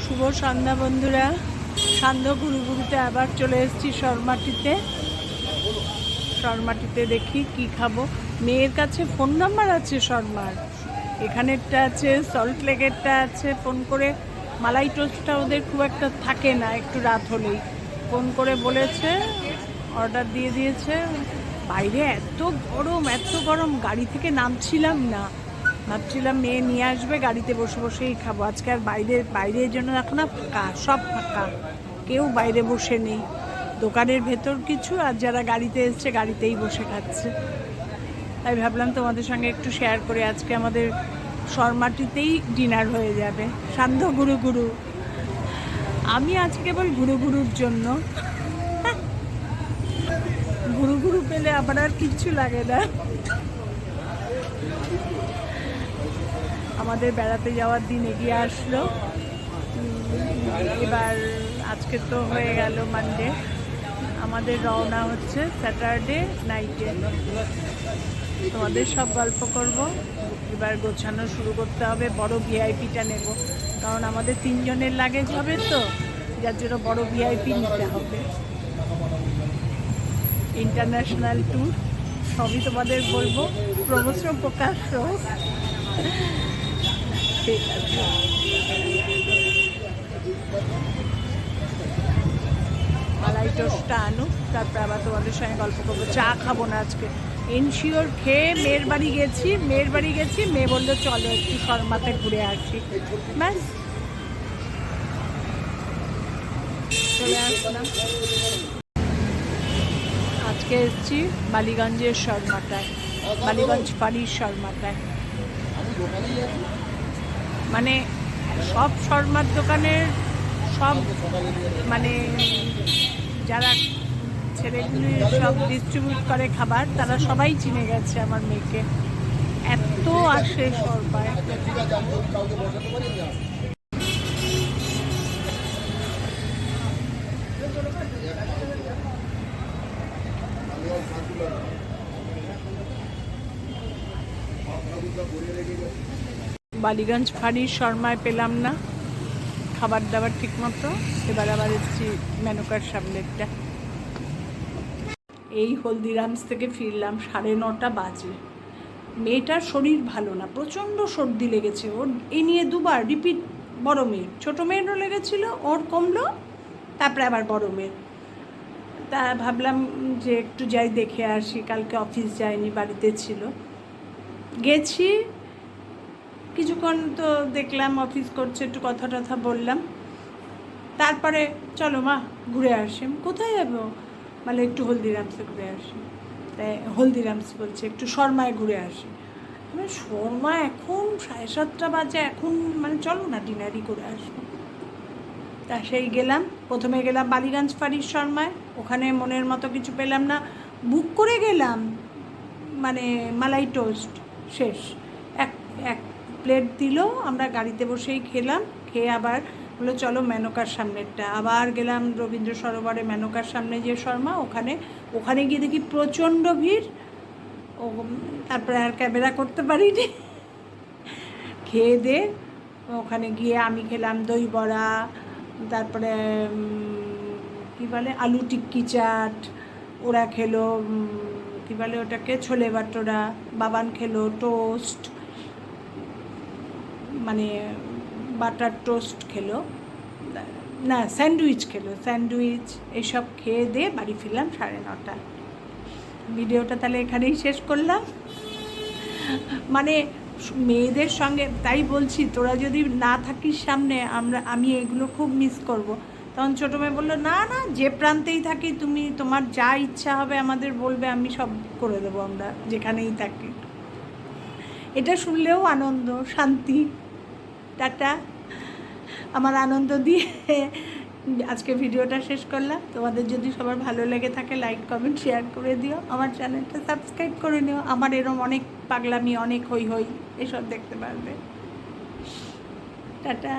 শুভ সন্ধ্যা বন্ধুরা। সান্ধ্য গুরুগুরুতে আবার চলে এসেছি শর্মাটিতে দেখি কি খাবো। মেয়ের কাছে ফোন নাম্বার আছে শর্মার, এখানেরটা আছে, সল্ট লেকেরটা আছে। ফোন করে মালাই টোস্টটা ওদের খুব একটা থাকে না, একটু রাত হলেই ফোন করে বলেছে, অর্ডার দিয়ে দিয়েছে। বাইরে এত গরম, গাড়ি থেকে নামছিলাম না, ভাবছিলাম মেয়ে নিয়ে আসবে, গাড়িতে বসে বসেই খাবো আজকে। আর বাইরের জন্য দেখো না, ফাঁকা, সব ফাঁকা, কেউ বাইরে বসে নেই, দোকানের ভেতর কিছু, আর যারা গাড়িতে এসছে গাড়িতেই বসে খাচ্ছে। তাই ভাবলাম তোমাদের সঙ্গে একটু শেয়ার করে, আজকে আমাদের শর্মাটিতেই ডিনার হয়ে যাবে। সান্ধ্য গুরু। আমি আজকে কেবল গুরুর জন্য, গুরু পেলে আবার আর কিচ্ছু লাগে না। আমাদের বেড়াতে যাওয়ার দিন এগিয়ে আসলো। এবার আজকে তো হয়ে গেল মানডে, আমাদের রওনা হচ্ছে স্যাটারডে নাইটে। তোমাদের সব গল্প করব। এবার গোছানো শুরু করতে হবে, বড় ভিআইপিটা নেব, কারণ আমাদের 3 জনের লাগেজ হবে তো, যার জন্য বড় ভিআইপি নিতে হবে। ইন্টারন্যাশনাল ট্যুর, সবই তোমাদের বলবো, ক্রমশ প্রকাশ্য। ঠিক আছে, মালাই টোস্টটা আনুক, তারপর আবার তোমাদের সঙ্গে গল্প করবো। চা খাবো না আজকে, এনশিওর খেয়ে মেয়ের বাড়ি গেছি। মেয়ে বললো চলো একটু শর্মাতে ঘুরে আসি, ব্যাস চলে আসলাম। আজকে এসেছি বালিগঞ্জের শর্মাটায়, বালিগঞ্জ ফাঁড়ির শর্মাটায়। মানে সব শর্মার দোকানের সব, মানে যারা ছেলেগুলি সব ডিস্ট্রিবিউট করে খাবার, তারা সবাই চিনে গেছে আমার মেয়েকে, এত আসে শর্মায়। বালিগঞ্জ ফাঁড়ির শর্মায় পেলাম না খাবার দাবার ঠিক মতো, এবার আবার এসেছি মেনকার সামনেরটা। এই হলদিরামস থেকে ফিরলাম 9:30 বাজে। মেয়েটার শরীর ভালো না, প্রচণ্ড সর্দি লেগেছে ওর, এই নিয়ে দুবার রিপিট। বড় মেয়ের, ছোটো মেয়েরও লেগেছিল, ওর কমলো, তারপরে আবার বড় মেয়ের। তা ভাবলাম যে একটু যাই দেখে আসি, কালকে অফিস যায়নি, বাড়িতে ছিল। গেছি কিছুক্ষণ, তো দেখলাম অফিস করছে, একটু কথা টথা বললাম, তারপরে চলো মা ঘুরে আসি। কোথায় যাবো? মানে একটু হলদিরামসে ঘুরে আসি। তাই হলদিরামস বলছে একটু শর্মায় ঘুরে আসি। মানে শর্মা এখন 7:30 বাজে, এখন মানে চলো না ডিনারই করে আসবো। তা সেই গেলাম, প্রথমে গেলাম বালিগঞ্জ ফাঁড়ির শর্মায়, ওখানে মনের মতো কিছু পেলাম না, বুক করে গেলাম, মানে মালাই টোস্ট শেষ, এক প্লেট দিল, আমরা গাড়িতে বসেই খেলাম। খেয়ে আবার বললো চলো মেনকার সামনেরটা, আবার গেলাম রবীন্দ্র সরোবরে মেনকার সামনে যে শর্মা, ওখানে গিয়ে দেখি প্রচণ্ড ভিড়। তারপরে আর ক্যামেরা করতে পারিনি। খেয়ে দিয়ে ওখানে গিয়ে আমি খেলাম দই বড়া, তারপরে কী বলে আলু টিক্কি চাট, ওরা খেলো কী বলে ওটাকে ছোলে বাটোরা, বাবান খেলো টোস্ট, মানে বাটার টোস্ট খেলো না, স্যান্ডউইচ খেলো, এইসব খেয়ে দিয়ে বাড়ি ফিরলাম 9:30। ভিডিওটা তাহলে এখানেই শেষ করলাম। মানে মেয়েদের সঙ্গে, তাই বলছি তোরা যদি না থাকিস সামনে, আমি এগুলো খুব মিস করব। তখন ছোটো মেয়ে বললো না যে প্রান্তেই থাকি তুমি, তোমার যা ইচ্ছা হবে আমাদের বলবে, আমি সব করে দেবো, আমরা যেখানেই থাকি। এটা শুনলেও আনন্দ, শান্তি। টাটা। আমার আনন্দ দিয়ে আজকে ভিডিওটা শেষ করলাম। তোমাদের যদি সবার ভালো লেগে থাকে লাইক কমেন্ট শেয়ার করে দিও, আমার চ্যানেলটা সাবস্ক্রাইব করে নিও, আমার এরম অনেক পাগলামি, অনেক হই এসব দেখতে পারবে। টাটা।